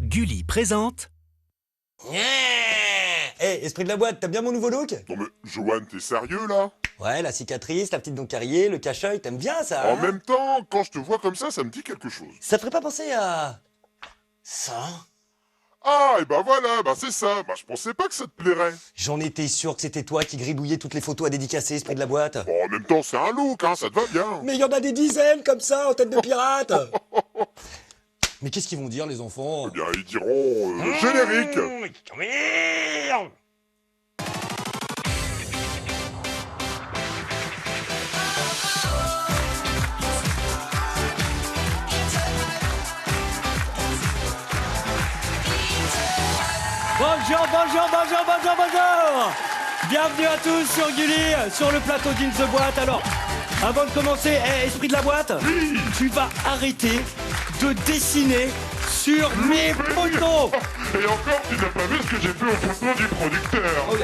Gulli présente. Hey, esprit de la boîte, t'as bien mon nouveau look? Non mais, Johan, t'es sérieux là? Ouais, la cicatrice, la petite dent carriée, le cache-œil, t'aimes bien ça? En même temps, quand je te vois comme ça me dit quelque chose. Ça te ferait pas penser à... ça? Ah, et bah voilà, bah c'est ça, bah je pensais pas que ça te plairait. J'en étais sûr que c'était toi qui gribouillais toutes les photos à dédicacer, esprit de la boîte. Bon, en même temps, c'est un look, hein, ça te va bien. Mais il y en a des dizaines comme ça, en tête de pirate. Mais qu'est-ce qu'ils vont dire les enfants? Eh bien, ils diront... générique. Bonjour, bonjour, bonjour, bonjour, bonjour. Bienvenue à tous sur Gulli, sur le plateau d'In The Boîte. Alors, avant de commencer, esprit de la boîte, tu vas arrêter de dessiner sur mes photos. Et encore, tu n'as pas vu ce que j'ai fait au photo du producteur. Oh,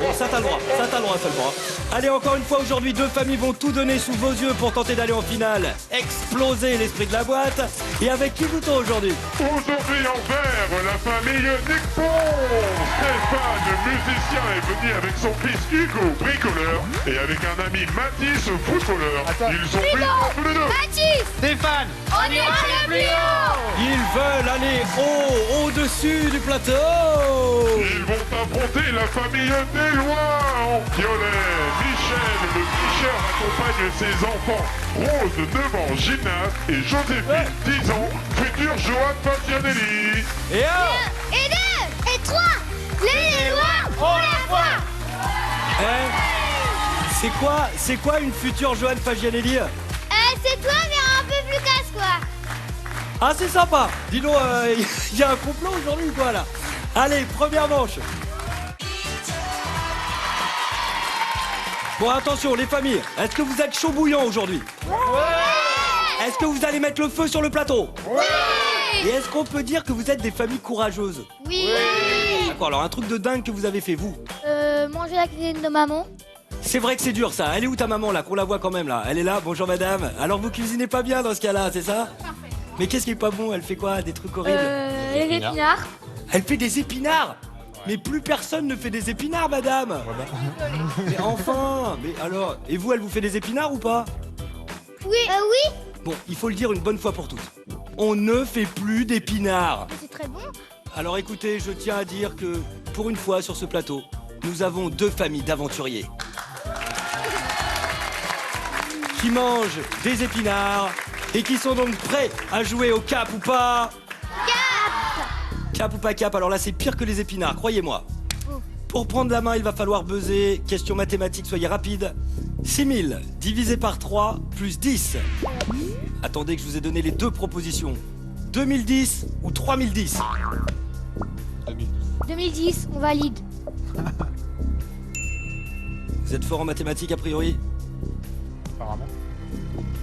bon, ça t'as le droit, ça t'as le droit, ça le droit. Allez, encore une fois, aujourd'hui, deux familles vont tout donner sous vos yeux pour tenter d'aller en finale. Exploser l'esprit de la boîte. Et avec qui joue-t-on aujourd'hui? Aujourd'hui en vert, la famille Nippon. Stéphane, musicien, est venu avec son fils Hugo, bricoleur, et avec un ami Mathis, footballeur. Ils ont pris tous les deux. Mathis, Stéphane, on ira le plus haut. ils veulent aller haut, au-dessus du plateau. Ils vont affronter la famille des lois en violet. Michel, le tricheur, accompagne ses enfants. Rose, 9 ans, gymnaste, et Joséphine, 10 ans, futur Johan Fagianelli. Et un, Et deux, et trois, les lois, on la voit. c'est quoi une future Johan Fagianelli? C'est toi, mais un peu plus casse, quoi. Ah, c'est sympa. Dis donc, il y a un complot aujourd'hui ou quoi là? Allez, première manche. Bon, attention les familles, est-ce que vous êtes chaud bouillant aujourd'hui? Ouais. Est-ce que vous allez mettre le feu sur le plateau? Oui. Et est-ce qu'on peut dire que vous êtes des familles courageuses? Oui. D'accord, alors un truc de dingue que vous avez fait vous. Manger la cuisine de maman. C'est vrai que c'est dur ça. Elle est où ta maman là, qu'on la voit quand même là? Elle est là, bonjour madame. Alors vous cuisinez pas bien dans ce cas-là, c'est ça? Mais qu'est-ce qui est pas bon? Elle fait quoi? Des trucs horribles? Les épinards. Elle fait des épinards. Mais plus personne ne fait des épinards, madame. Mais enfin. Mais alors, et vous, elle vous fait des épinards ou pas? Oui. Oui. Bon, il faut le dire une bonne fois pour toutes. On ne fait plus d'épinards. C'est très bon. Alors écoutez, je tiens à dire que pour une fois sur ce plateau, nous avons deux familles d'aventuriers qui mangent des épinards et qui sont donc prêts à jouer au cap ou pas. Cap ou pas cap, alors là c'est pire que les épinards, croyez-moi. Pour prendre la main, il va falloir buzzer. Question mathématique, soyez rapide. 6000 divisé par 3 plus 10. Attendez que je vous ai donné les deux propositions. 2010 ou 3010. 2010, on valide. Vous êtes fort en mathématiques a priori? Apparemment.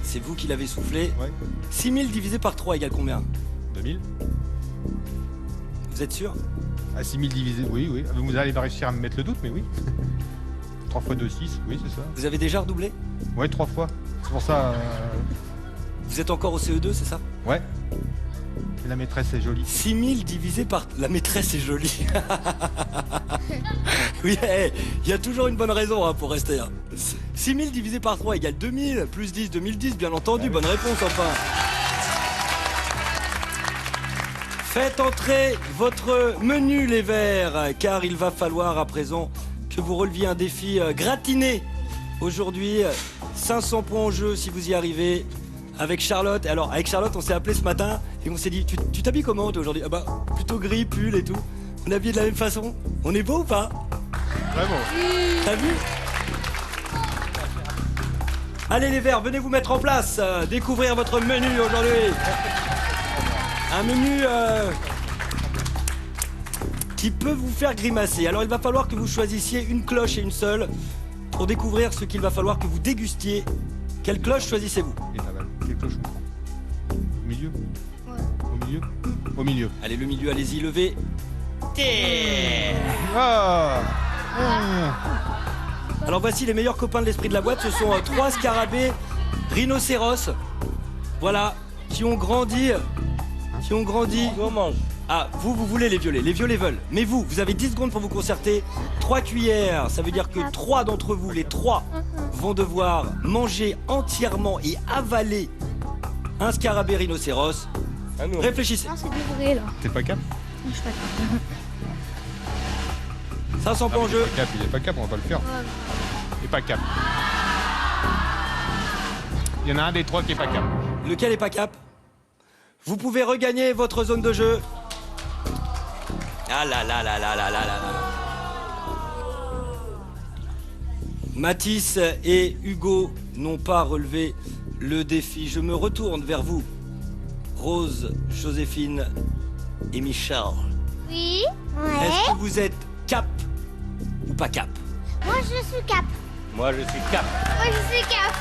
C'est vous qui l'avez soufflé. Ouais. 6000 divisé par 3 égale combien? 2000. Vous êtes sûr? À 6000 divisé, oui, oui. Vous allez pas réussir à me mettre le doute, mais oui. 3 fois 2, 6, oui, c'est ça. Vous avez déjà redoublé? Ouais, 3 fois. C'est pour ça... Vous êtes encore au CE2, c'est ça? Ouais. Et la maîtresse est jolie. 6000 divisé par... La maîtresse est jolie. Oui, il y a toujours une bonne raison pour rester. 6000 divisé par 3 égale 2000, plus 10, 2010, bien entendu, bonne réponse enfin. Faites entrer votre menu les verts, car il va falloir à présent que vous releviez un défi gratiné. Aujourd'hui, 500 points en jeu si vous y arrivez. Avec Charlotte, alors avec Charlotte on s'est appelé ce matin et on s'est dit tu t'habilles comment toi aujourd'hui? Ah bah plutôt gris, pull et tout. On est habillé de la même façon. On est beau ou pas? Vraiment. T'as vu? Allez les verts, venez vous mettre en place, découvrir votre menu aujourd'hui. Un menu qui peut vous faire grimacer. Alors il va falloir que vous choisissiez une cloche et une seule pour découvrir ce qu'il va falloir que vous dégustiez. Quelle cloche choisissez-vous? Et pas mal. Quelle cloche on prend? Au milieu? Ouais. Au milieu? Au milieu. Allez le milieu, allez-y, levez. Ah. Alors voici les meilleurs copains de l'esprit de la boîte, ce sont 3 scarabées rhinocéros. Voilà, qui ont grandi. On mange. Ah, vous voulez les violets veulent. Mais vous avez 10 secondes pour vous concerter. 3 cuillères, ça veut dire que 3 d'entre vous, les 3, vont devoir manger entièrement et avaler un scarabée rhinocéros. Ah, nous, Réfléchissez. Non, c'est du vrai là. T'es pas cap? Je suis pas capable. 500 points en jeu. Il est pas cap, on va pas le faire. Il est pas cap. Il y en a un des 3 qui est pas cap. Lequel est pas cap? Vous pouvez regagner votre zone de jeu. Ah là là là là là là là là. Mathis et Hugo n'ont pas relevé le défi. Je me retourne vers vous. Rose, Joséphine et Michel. Oui. Est-ce que vous êtes cap ou pas cap? Moi, je suis cap. Moi, je suis cap. Moi, je suis cap.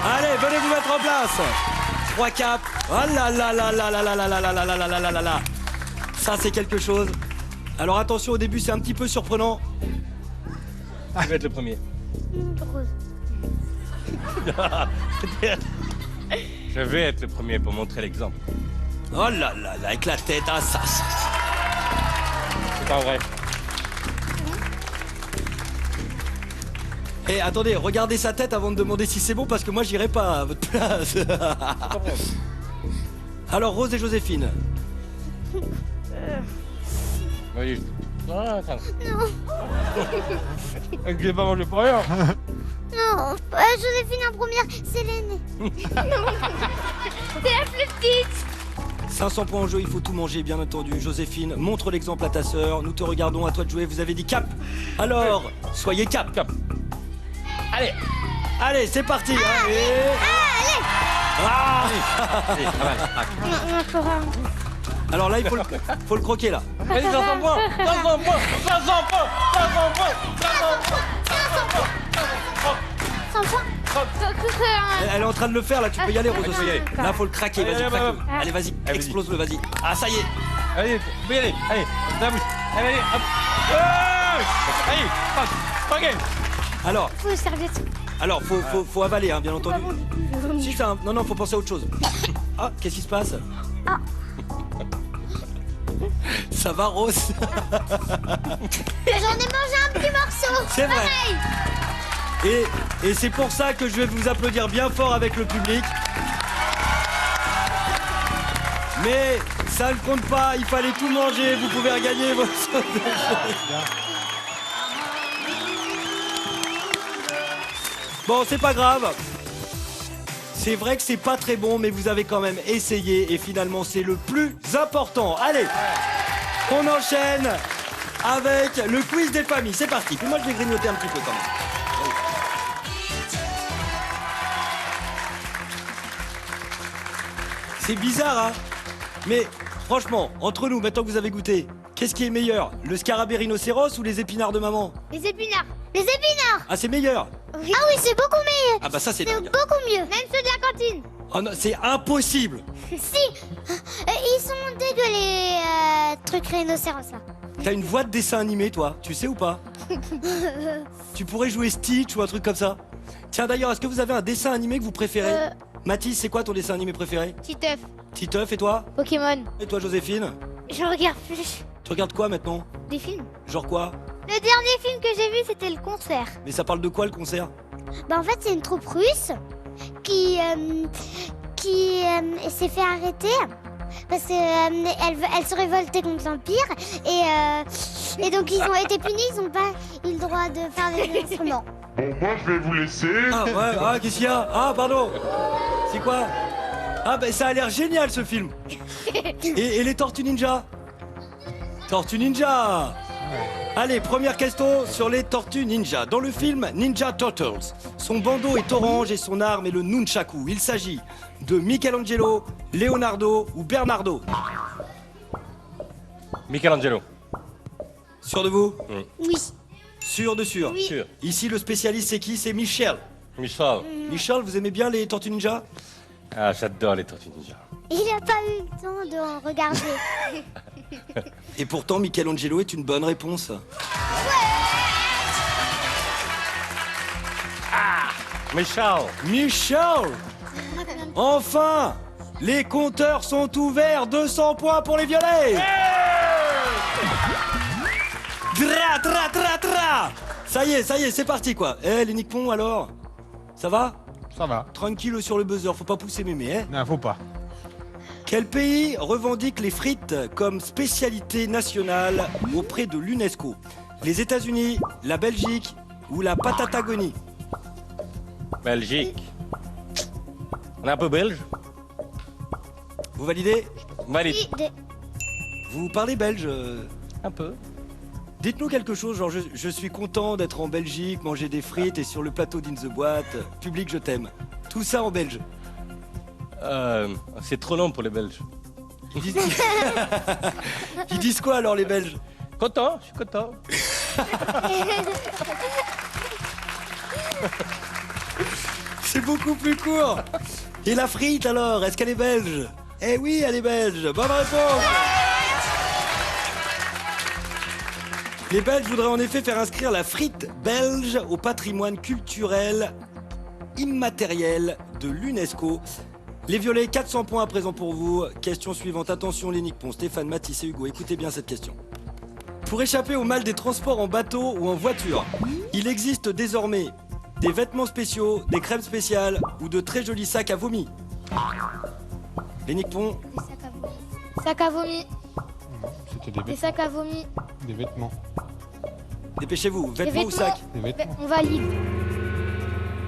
Allez, venez vous mettre en place. 3 caps. Ah là là là là là là là là là là là là là là là. Ça, c'est quelque chose. Alors attention, au début, c'est un petit peu surprenant. Qui va être le premier? Rose. Je vais être le premier pour montrer l'exemple. Oh là là là, avec la tête, ah ça. C'est pas vrai. Et attendez, regardez sa tête avant de demander si c'est bon, parce que moi, j'irai pas à votre place. Alors, Rose et Joséphine. Oui. Ah, attends. Non. Je l'ai pas mangé pour rien. Non, Joséphine en première, c'est l'aînée. Non. C'est la plus petite. 500 points en jeu, il faut tout manger, bien entendu. Joséphine, montre l'exemple à ta sœur. Nous te regardons, à toi de jouer. Vous avez dit cap. Alors, soyez cap. Cap. Allez. Allez, c'est parti. Allez. Allez. Ah. Allez, avale. Ah. Non, je ferai un. Alors là, il faut le croquer, là. Vas-y, 500 points. 500 points. 500 points. 500 points. 500 points. 100 points. Elle est en train de le faire, là. Tu peux y aller, Rose aussi. Là, faut le craquer. Vas-y, Allez, craque-le. allez, Allez, vas-y. Allez, Explose-le, vas-y. Ah, ça y est. Allez, tu peux y aller. Allez, dans la bouche. Allez, allez, hop. Allez, hop. Ok. Alors, Faut une serviette. faut avaler, hein, bien entendu. Si, ça, non, faut penser à autre chose. Ah, qu'est-ce qui se passe? Ah. Ça va, Rose? J'en ai mangé un petit morceau. C'est vrai. Pareil. Et c'est pour ça que je vais vous applaudir bien fort avec le public. Mais ça ne compte pas, il fallait tout manger, vous pouvez regagner votre zone de jeu. Bon, c'est pas grave. C'est vrai que c'est pas très bon, mais vous avez quand même essayé et finalement c'est le plus important. Allez, on enchaîne avec le quiz des familles. C'est parti. Puis moi je vais grignoter un petit peu quand même. C'est bizarre, hein? Mais franchement, entre nous, maintenant que vous avez goûté, qu'est-ce qui est meilleur? Le scarabée rhinocéros ou les épinards de maman? Les épinards. Les épinards. Ah, c'est meilleur. Oui. Ah oui, c'est beaucoup mieux. Ah bah ça c'est C'est dingue. beaucoup mieux. Même ceux de la cantine. Oh non, c'est impossible. Si. Ils sont dégueux les trucs rhinocéros là. T'as une voix de dessin animé, toi, tu sais ou pas? Tu pourrais jouer Stitch ou un truc comme ça. Tiens d'ailleurs, est-ce que vous avez un dessin animé que vous préférez? Mathis, c'est quoi ton dessin animé préféré? Titeuf. Titeuf, et toi? Pokémon. Et toi, Joséphine? Je regarde plus Tu regardes quoi maintenant? des films. Genre quoi? Le dernier film que j'ai vu, c'était le concert. Mais ça parle de quoi le concert? Bah en fait, c'est une troupe russe qui s'est fait arrêter parce que elle se révoltait contre l'Empire et donc ils ont été punis, ils n'ont pas eu le droit de faire des instruments. Bon, moi, je vais vous laisser. Ah ouais, ah qu'est-ce qu'il y a? Ah pardon. C'est quoi? Ah bah ça a l'air génial ce film. Et les Tortues Ninja? Tortues Ninja. Allez, première question sur les Tortues Ninja. Dans le film Ninja Turtles, son bandeau est orange et son arme est le nunchaku. Il s'agit de Michelangelo, Leonardo ou Bernardo. Michelangelo. Sûr de vous? Oui. Sûr de sûr? Oui. Sûr. Ici, le spécialiste, c'est qui? C'est Michel. Michel. Michel, vous aimez bien les Tortues Ninja? Ah, j'adore les tortues ninja. Il n'a pas eu le temps de en regarder. Et pourtant, Michelangelo est une bonne réponse. Michel. Michel! Enfin! Les compteurs sont ouverts. 200 points pour les violets. Dra, dra, dra, dra. Ça y est, c'est parti quoi. Eh, les nippons alors? Ça va? Ça va. Tranquille sur le buzzer, faut pas pousser mémé, hein? Non, faut pas. Quel pays revendique les frites comme spécialité nationale auprès de l'UNESCO? Les États-Unis, la Belgique ou la Patatagonie? Belgique. On est un peu belge. Vous validez? Valide. Vous parlez belge? Un peu. Dites-nous quelque chose, genre je suis content d'être en Belgique, manger des frites et sur le plateau d'In the Boîte, public je t'aime. Tout ça en belge. C'est trop long pour les Belges. Ils disent, Ils disent quoi alors les Belges? Content, je suis content. C'est beaucoup plus court. Et la frite alors, est-ce qu'elle est belge? Eh oui, elle est belge. Bonne réponse. Les Belges voudraient en effet faire inscrire la frite belge au patrimoine culturel immatériel de l'UNESCO. Les violets, 400 points à présent pour vous. Question suivante. Attention les nippons, Stéphane, Mathis et Hugo, écoutez bien cette question. Pour échapper au mal des transports en bateau ou en voiture, il existe désormais des vêtements spéciaux, des crèmes spéciales ou de très jolis sacs à vomi. Les nippons, Sac à vomi. C'était Des sacs à vomi. des vêtements. dépêchez-vous. Vêtements ou vêtements. sacs? Des vêtements. On valide.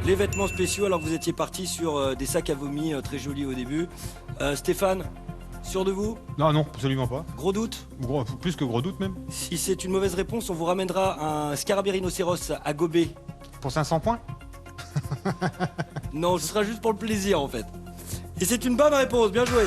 Les vêtements spéciaux, alors que vous étiez parti sur des sacs à vomi très jolis au début. Stéphane, sûr de vous? Non, non, absolument pas. Gros doute? Gros, plus que gros doute même. Si c'est une mauvaise réponse, on vous ramènera un scarabée rhinocéros à gober. Pour 500 points. Non, ce sera juste pour le plaisir en fait. Et c'est une bonne réponse, bien joué.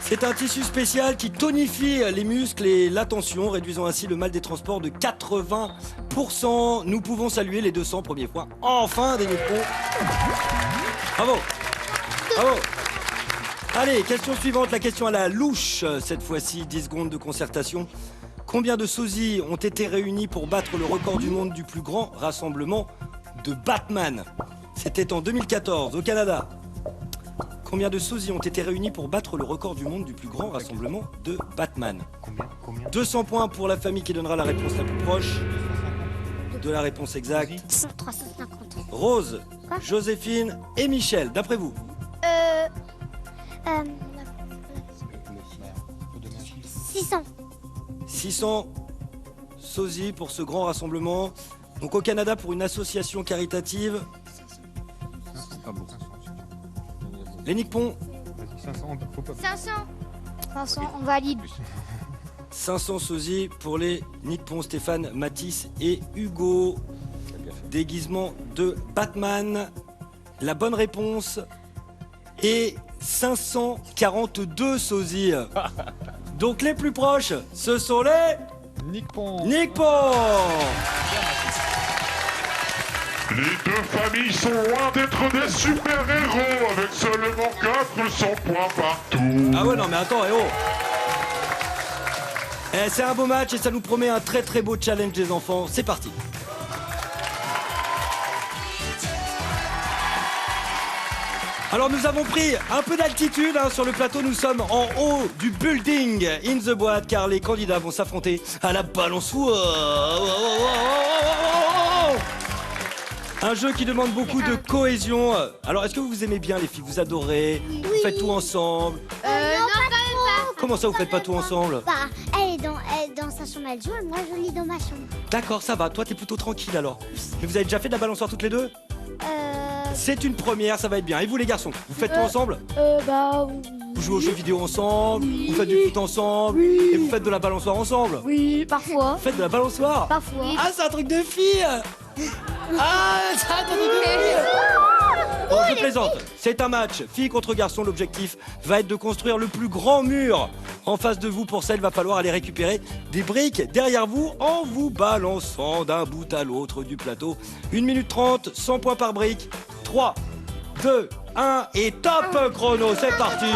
C'est un tissu spécial qui tonifie les muscles et la tension, réduisant ainsi le mal des transports de 80%. Nous pouvons saluer les 200 premiers points. Enfin des nippons. Bravo. Bravo. Allez, question suivante, la question à la louche. Cette fois-ci, 10 secondes de concertation. Combien de sosies ont été réunis pour battre le record du monde du plus grand rassemblement de Batman? C'était en 2014 au Canada. Combien de sosies ont été réunis pour battre le record du monde du plus grand rassemblement de Batman? Combien 200 points pour la famille qui donnera la réponse la plus proche de la réponse exacte. 350. Rose, Quoi Joséphine et Michel, d'après vous? 600. 600 sosies pour ce grand rassemblement. Donc au Canada pour une association caritative. Pas beau. Les nippons, Vas-y, 500, faut pas. 500. 500, on valide. 500 sosies pour les nippons, Stéphane, Mathis et Hugo. Déguisement de Batman. La bonne réponse est 542 sosies. Donc les plus proches, ce sont les Nippon. nippons. Les deux familles sont loin d'être des super-héros avec seulement 400 points partout. Ah ouais, non mais attends, c'est un beau match et ça nous promet un très très beau challenge des enfants. C'est parti. Alors nous avons pris un peu d'altitude sur le plateau, nous sommes en haut du building In the Boîte car les candidats vont s'affronter à la balançoire. Un jeu qui demande beaucoup de cohésion. Alors est-ce que vous aimez bien les filles? Vous adorez? Vous faites tout ensemble? Non, quand même pas. Comment ça vous faites pas tout ensemble? Bah, elle est dans sa chambre, elle joue, et moi je lis dans ma chambre. D'accord, ça va, toi t'es plutôt tranquille alors. Mais vous avez déjà fait de la balançoire toutes les deux? C'est une première, ça va être bien. Et vous les garçons, vous faites tout ensemble? Bah, Vous jouez aux jeux vidéo ensemble? Vous faites du foot ensemble? Et vous faites de la balançoire ensemble? oui, parfois. Vous faites de la balançoire? Parfois. Ah, c'est un truc de fille! Ah, c'est un truc de fille! Bon, je plaisante. C'est un match, fille contre garçon. L'objectif va être de construire le plus grand mur en face de vous. Pour ça, il va falloir aller récupérer des briques derrière vous en vous balançant d'un bout à l'autre du plateau. 1 minute 30, 100 points par brique. 3, 2, 1 et top chrono. C'est parti! 1, 2,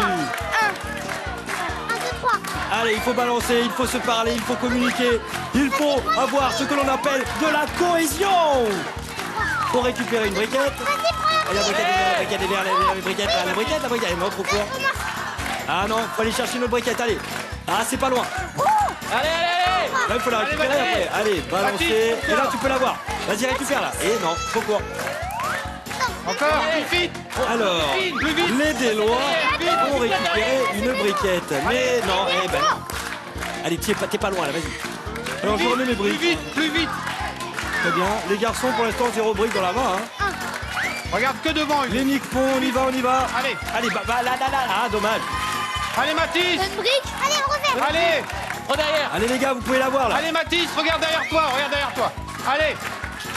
3. Allez, il faut balancer, il faut se parler, il faut communiquer, il faut avoir ce que l'on appelle de la cohésion pour récupérer une briquette. Vas-y, prends Et la briquette est verte, la briquette. Non, trop court. Ah non, faut aller chercher une autre briquette, allez. Ah, c'est pas loin. Allez, allez, Là, il faut la récupérer après. Allez, balancer. Et là, tu peux l'avoir. Vas-y, récupère-la. Et non, trop court. Encore. Plus vite. Alors, Plus vite. les Délois ont récupéré une briquette. Mais non, eh ben. Allez, t'es pas loin là, vas-y. Alors, je remets mes briques. Plus vite. Très bien. Les garçons, pour l'instant, 0 briques dans la main. Hein. Regarde que devant, Hugo. Les Nickpons, on y va. Allez. Allez, là. Ah, dommage. Allez, Mathis. Une brique. Allez, on refait. Allez. En derrière. Allez, les gars, vous pouvez l'avoir là. Allez, Mathis, regarde derrière toi. Allez.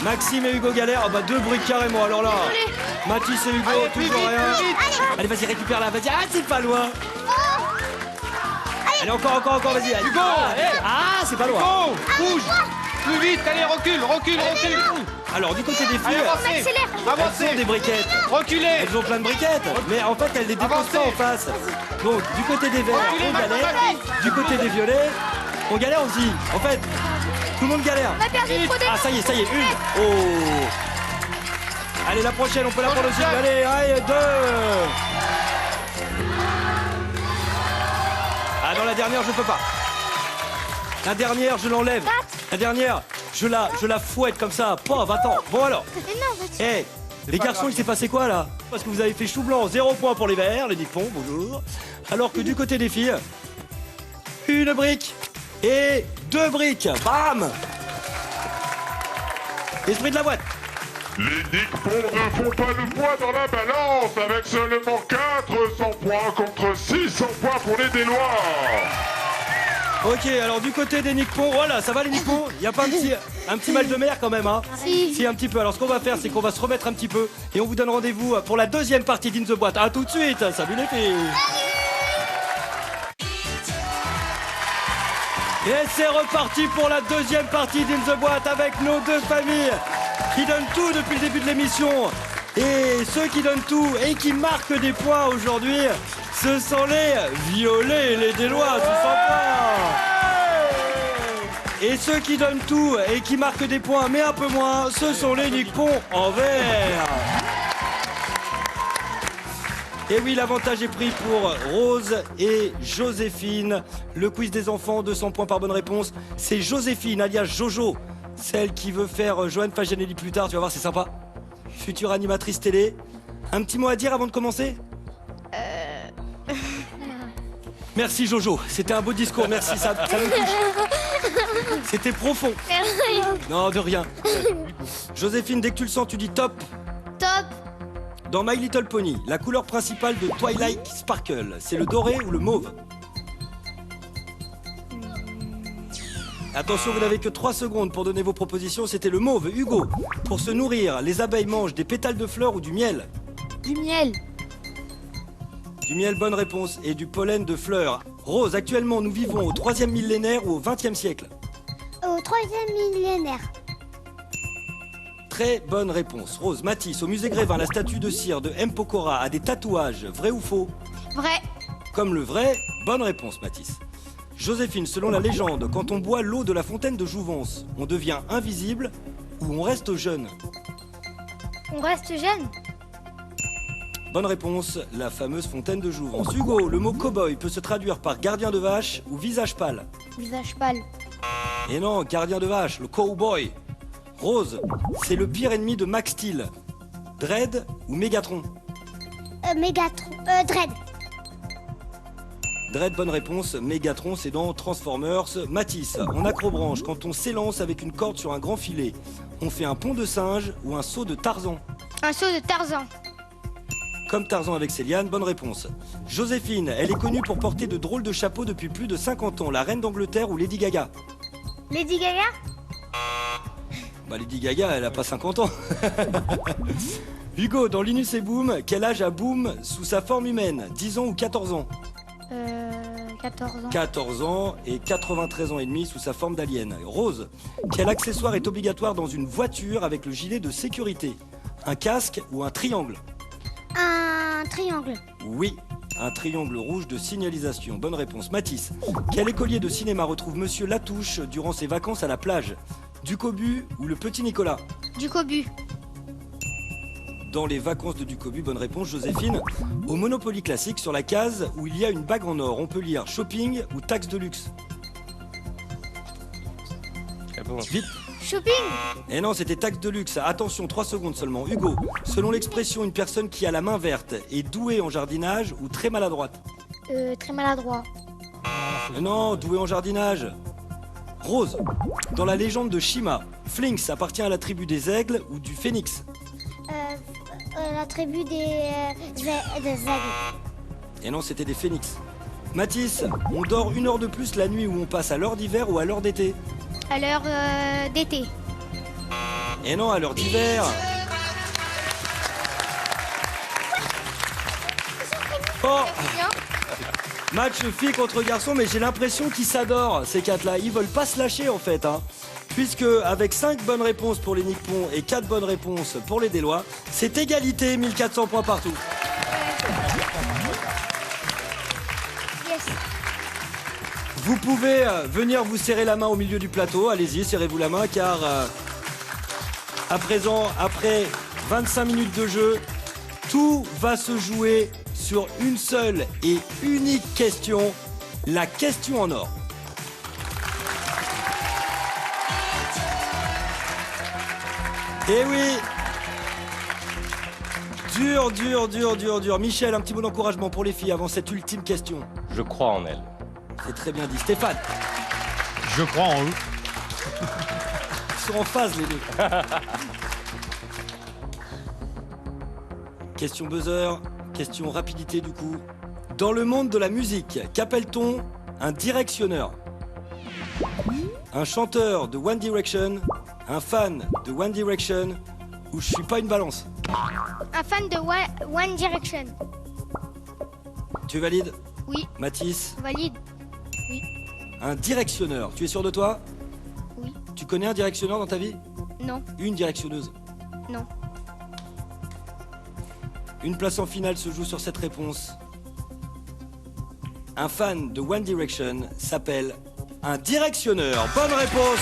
Maxime et Hugo galèrent. Ah bah 2 briques carrément. Alors là, Mathis et Hugo, Allez, plus toujours vite, rien. plus vite. Allez, vas-y, récupère-la. Vas-y. Ah, c'est pas loin. Allez, encore, vas-y. Hugo. Ah, c'est pas loin. Hugo, bouge. Plus vite, allez, recule. Alors, du côté des Allez, filles, avancez. elles ont Avancez. des briquettes. Reculez. Elles ont plein de briquettes. Mais en fait, elles les déposent pas en face. Donc, du côté des verts, Reculez, on maintenant, galère. Mathis. Du côté des violets, on galère aussi. En fait, tout le monde galère. On a perdu trop de... Ah, ça y est, une. Oh. Allez, la prochaine, on peut la prendre aussi. Allez, 2. Ah non, la dernière, je peux pas. La dernière, je l'enlève. La dernière, je la fouette comme ça. Paf, attends. Bon alors. Mais non, vas-y. Les garçons, il s'est passé quoi là? Parce que vous avez fait chou blanc, 0 point pour les verts, les Nippons, bonjour. Alors que du côté des filles, une brique et 2 briques. Bam! Esprit de la boîte. Les Nickpons ne font pas le poids dans la balance avec seulement 400 points contre 600 points pour les Délois. Ok, alors du côté des Nickpons, voilà, ça va les Nickpons? Il n'y a pas un petit mal de mer quand même, hein? Si, un petit peu. Alors ce qu'on va faire, c'est qu'on va se remettre un petit peu et on vous donne rendez-vous pour la deuxième partie d'In the Boîte. À tout de suite. Salut les filles. Et c'est reparti pour la deuxième partie d'In the Boîte avec nos 2 familles qui donnent tout depuis le début de l'émission. Et ceux qui donnent tout et qui marquent des points aujourd'hui, ce sont les violets et les Délois, tout simplement. Et ceux qui donnent tout et qui marquent des points, mais un peu moins, ce sont les Nickpons en vert. Et oui, l'avantage est pris pour Rose et Joséphine. Le quiz des enfants, 200 points par bonne réponse. C'est Joséphine, alias Jojo, celle qui veut faire Joanne Fagianelli plus tard. Tu vas voir, c'est sympa. Future animatrice télé. Un petit mot à dire avant de commencer? Merci Jojo, c'était un beau discours, merci, ça me touche. C'était profond. Non, de rien. Joséphine, dès que tu le sens, tu dis top. Top. Dans My Little Pony, la couleur principale de Twilight Sparkle, c'est le doré ou le mauve? Attention, vous n'avez que 3 secondes pour donner vos propositions, c'était le mauve. Hugo, pour se nourrir, les abeilles mangent des pétales de fleurs ou du miel? Du miel. Du miel, bonne réponse, et du pollen de fleurs. Rose, actuellement, nous vivons au 3e millénaire ou au 20e siècle? Au 3e millénaire. Très bonne réponse. Rose, Matisse, au musée Grévin, la statue de cire de M. Pokora a des tatouages, vrai ou faux? Vrai. Comme le vrai, bonne réponse, Matisse. Joséphine, selon la légende, quand on boit l'eau de la fontaine de Jouvence, on devient invisible ou on reste jeune? On reste jeune. Bonne réponse, la fameuse fontaine de Jouvence. Hugo, le mot cow-boy peut se traduire par gardien de vache ou visage pâle? Visage pâle. Et non, gardien de vache, le cow-boy. Rose, c'est le pire ennemi de Max Steel. Dredd ou Mégatron? Mégatron. Dredd. Dredd, bonne réponse. Mégatron, c'est dans Transformers. Matisse, en acrobranche, quand on s'élance avec une corde sur un grand filet, on fait un pont de singe ou un saut de Tarzan? Un saut de Tarzan. Comme Tarzan avec Céliane, bonne réponse. Joséphine, elle est connue pour porter de drôles de chapeaux depuis plus de 50 ans. La reine d'Angleterre ou Lady Gaga? Lady Gaga. Bah Lady Gaga, elle a pas 50 ans. Hugo, dans Linus et Boom, quel âge a Boom sous sa forme humaine? 10 ans ou 14 ans? 14 ans. 14 ans et 93 ans et demi sous sa forme d'alien. Rose, quel accessoire est obligatoire dans une voiture avec le gilet de sécurité? Un casque ou un triangle? Un triangle. Oui, un triangle rouge de signalisation. Bonne réponse. Matisse, quel écolier de cinéma retrouve Monsieur Latouche durant ses vacances à la plage? Du Cobu ou le petit Nicolas? Du cobu. dans les vacances de Ducobu? Bonne réponse, Joséphine. Au Monopoly classique, sur la case où il y a une bague en or, on peut lire shopping ou taxe de luxe. Ah bon. Vite. Shopping. Eh non, c'était taxe de luxe. Attention, 3 secondes seulement. Hugo, selon l'expression, une personne qui a la main verte est douée en jardinage ou très maladroite? Très maladroit. Non, douée en jardinage. Rose, dans la légende de Shima, Flinx appartient à la tribu des aigles ou du phénix? La tribu des aigles. Et non, c'était des phénix. Mathis, on dort 1 heure de plus la nuit où on passe à l'heure d'hiver ou à l'heure d'été? À l'heure d'été. Et non, à l'heure d'hiver. Oh, match filles contre garçons, mais j'ai l'impression qu'ils s'adorent, ces 4-là. Ils veulent pas se lâcher, en fait. Hein. Puisque, avec 5 bonnes réponses pour les Nippons et 4 bonnes réponses pour les Délois, c'est égalité, 1400 points partout. Yes. Vous pouvez venir vous serrer la main au milieu du plateau. Allez-y, serrez-vous la main, car à présent, après 25 minutes de jeu, tout va se jouer sur une seule et unique question, la question en or. Eh oui! Dur. Michel, un petit mot d'encouragement pour les filles avant cette ultime question. Je crois en elle. C'est très bien dit. Stéphane, Je crois en eux. ils sont en phase les deux. Question buzzer, question rapidité du coup. Dans le monde de la musique, qu'appelle-t-on un directionneur? Un chanteur de One Direction, un fan de One Direction, ou je suis pas une balance? Un fan de One Direction. Tu valides? Oui, Mathis, valide. un directionneur, tu es sûr de toi? Oui. Tu connais un directionneur dans ta vie? Non, Une directionneuse? non. Une place en finale se joue sur cette réponse. Un fan de One Direction s'appelle un directionneur. Bonne réponse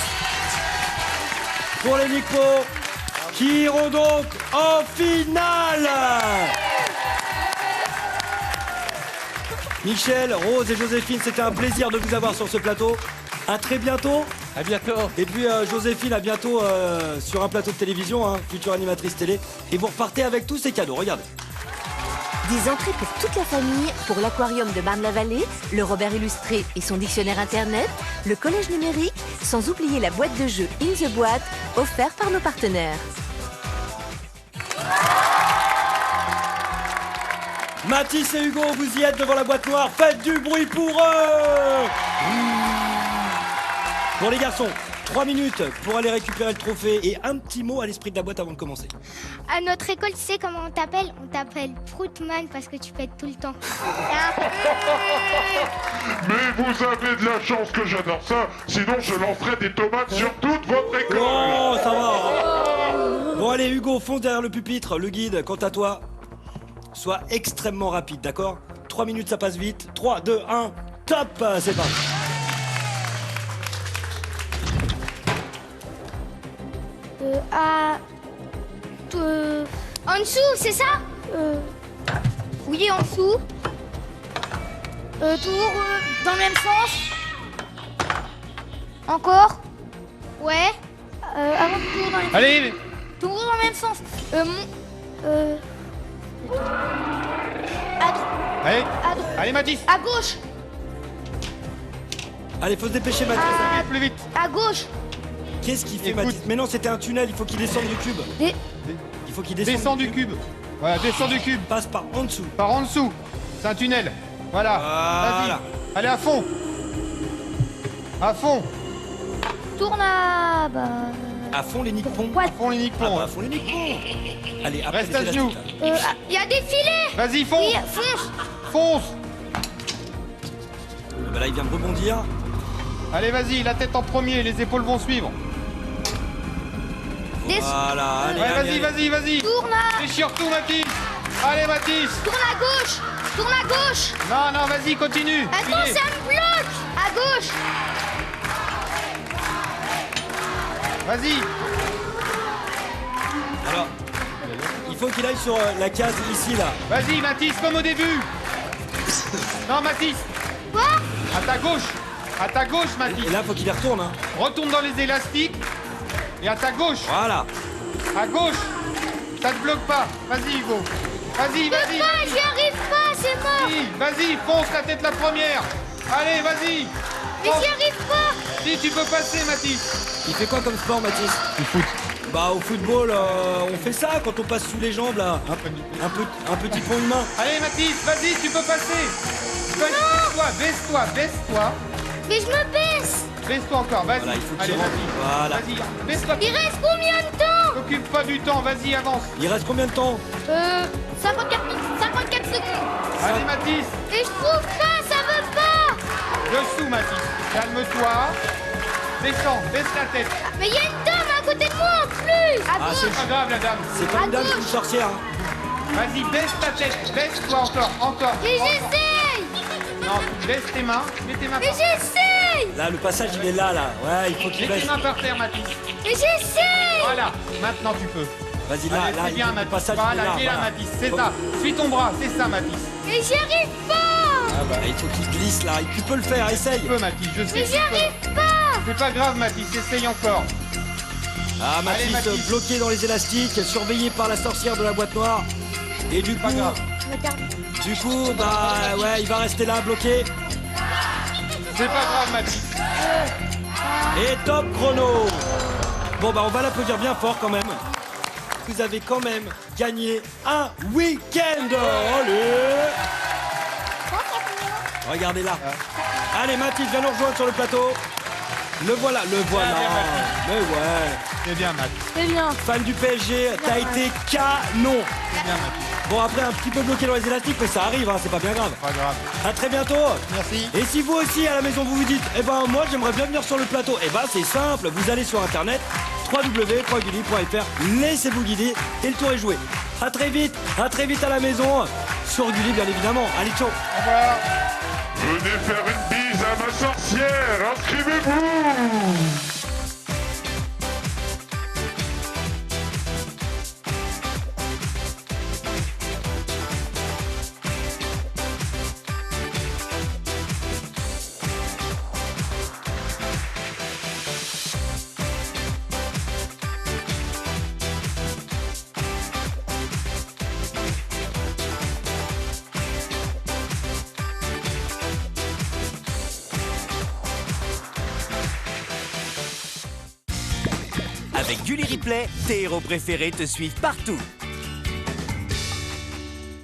pour les Nippons qui iront donc en finale. Michel, Rose et Joséphine, c'était un plaisir de vous avoir sur ce plateau. À très bientôt. À bientôt. Et puis Joséphine, à bientôt sur un plateau de télévision, hein, future animatrice télé. Et vous repartez avec tous ces cadeaux, regardez. Des entrées pour toute la famille, pour l'aquarium de Marne-la-Vallée, le Robert illustré et son dictionnaire internet, le collège numérique, sans oublier la boîte de jeux In the Boîte, offerte par nos partenaires. Mathis et Hugo, vous y êtes devant la boîte noire, faites du bruit pour eux. Bon les garçons, 3 minutes pour aller récupérer le trophée et un petit mot à l'esprit de la boîte avant de commencer. À notre école, tu sais comment on t'appelle? On t'appelle Fruitman parce que tu pètes tout le temps. Mais vous avez de la chance que j'adore ça, sinon je lancerai des tomates sur toute votre école. Oh, ça va. Bon allez Hugo, fonce derrière le pupitre, le guide, quant à toi, sois extrêmement rapide, d'accord? 3 minutes ça passe vite, 3, 2, 1, top, c'est parti. En dessous, c'est ça? Oui, en dessous. Tour dans le même sens. Encore. Ouais. Avant de tour dans le même Allez, Tour dans le même sens. allez, À droite. allez Mathis, À gauche. Allez, faut se dépêcher Mathis. plus vite. À gauche. Qu'est-ce qu'il fait Écoute. Mathis? Mais non, c'était un tunnel, il faut qu'il descende du cube. Il faut qu'il descende Descends du cube. Voilà, descends du cube. Passe par en dessous. Par en dessous. C'est un tunnel. Voilà. Voilà. Vas-y. Allez à fond. À fond. Tourne à... À fond les nippons. À fond les Ah nippons. bah, à fond les nippons. Allez, après Reste les à genoux. élastiques, là. Il y a des filets. Vas-y, fonce. Oui, fonce. Fonce. Bah là, il vient de rebondir. Allez, vas-y, la tête en premier, les épaules vont suivre. Voilà, allez, Ouais, allez, vas-y, allez. vas-y, vas-y. Tourne à... Déchire tout, Mathis. Allez, Mathis. Tourne à gauche. Tourne à gauche. Non, non, vas-y, continue. Attends, Filez. ça me bloque. À gauche. Vas-y. Alors, il faut qu'il aille sur la case ici, là. Vas-y, Mathis, comme au début. Non, Mathis. Quoi? À ta gauche. À ta gauche, Mathis. Et là, faut qu'il y retourne, hein. Retourne dans les élastiques. Et à ta gauche. Voilà. À gauche. Ça te bloque pas. Vas-y, Hugo. Vas-y, vas-y. Pas, j'y arrive pas, c'est mort. Vas-y, fonce la tête la première. Allez, vas-y. Mais j'y arrive pas. Si, tu peux passer, Mathis. Il fait quoi comme sport, Mathis? Du foot. Bah, au football, on fait ça quand on passe sous les jambes, là. Un petit pont humain. Allez, Mathis, vas-y, tu peux passer. Baisse-toi, baisse-toi, baisse-toi. Mais je me baisse. Baisse-toi encore, vas-y. Voilà, il faut qu'il Allez, rentre. vas-y. Voilà. Vas-y, baisse-toi. Il reste combien de temps? T'occupe pas du temps, vas-y, avance. Il reste combien de temps? 54 secondes. Allez, Mathis. Et je trouve pas, ça veut pas. Dessous, Mathis. Calme-toi. Descends, baisse la tête. Mais il y a une dame à côté de moi en plus. Ah, C'est pas grave, la dame. C'est pas une dame, c'est une sorcière. Hein. Vas-y, baisse ta tête. Baisse-toi encore, encore. Mais encore. j'essaye. Non, baisse tes mains. Mets tes mains Mais par terre. j'essaye. Là, le passage, il est là, là. Ouais, il faut qu'il Mets baisse. tes mains par terre, Mathis. Mais j'essaye. Voilà, maintenant tu peux. Vas-y, là, Allez, là, c'est bien, le Mathis. passage, il est Voilà, là. il est là, voilà. Mathis. C'est ça. Suis ton bras, c'est ça, Mathis. Mais j'y arrive pas. Ah bah, il faut qu'il glisse, là. Tu peux le faire, essaye. Tu peux, Mathis, je sais Mais que j'y tu peux. arrive pas. C'est pas grave, Mathis, essaye encore. Ah, Mathis, Mathis. bloqué dans les élastiques, surveillé par la sorcière de la boîte noire. Et du Pas coup, grave. bah, ouais, il va rester là, bloqué. C'est pas grave, Mathis. Et top chrono. Bon, bah, on va l'applaudir bien fort quand même. Vous avez quand même gagné un week-end. Allez. Regardez là. Allez, Mathis, viens nous rejoindre sur le plateau. Le voilà, le voilà. bien, Mathis. Mais ouais. C'est bien, Mathis. C'est bien. Fan du PSG, t'as été canon. C'est bien, Mathis. Bon, après, un petit peu bloqué dans les élastiques, mais ça arrive, hein, c'est pas bien grave. Pas grave. À très bientôt. Merci. Et si vous aussi à la maison vous vous dites, eh ben moi j'aimerais bien venir sur le plateau, eh ben c'est simple, vous allez sur internet www.gulli.fr, laissez-vous guider et le tour est joué. À très vite à la maison, sur Gulli bien évidemment. Allez, ciao. Au revoir. Venez faire une bise à ma sorcière, inscrivez-vous. Avec Gulli Replay, tes héros préférés te suivent partout.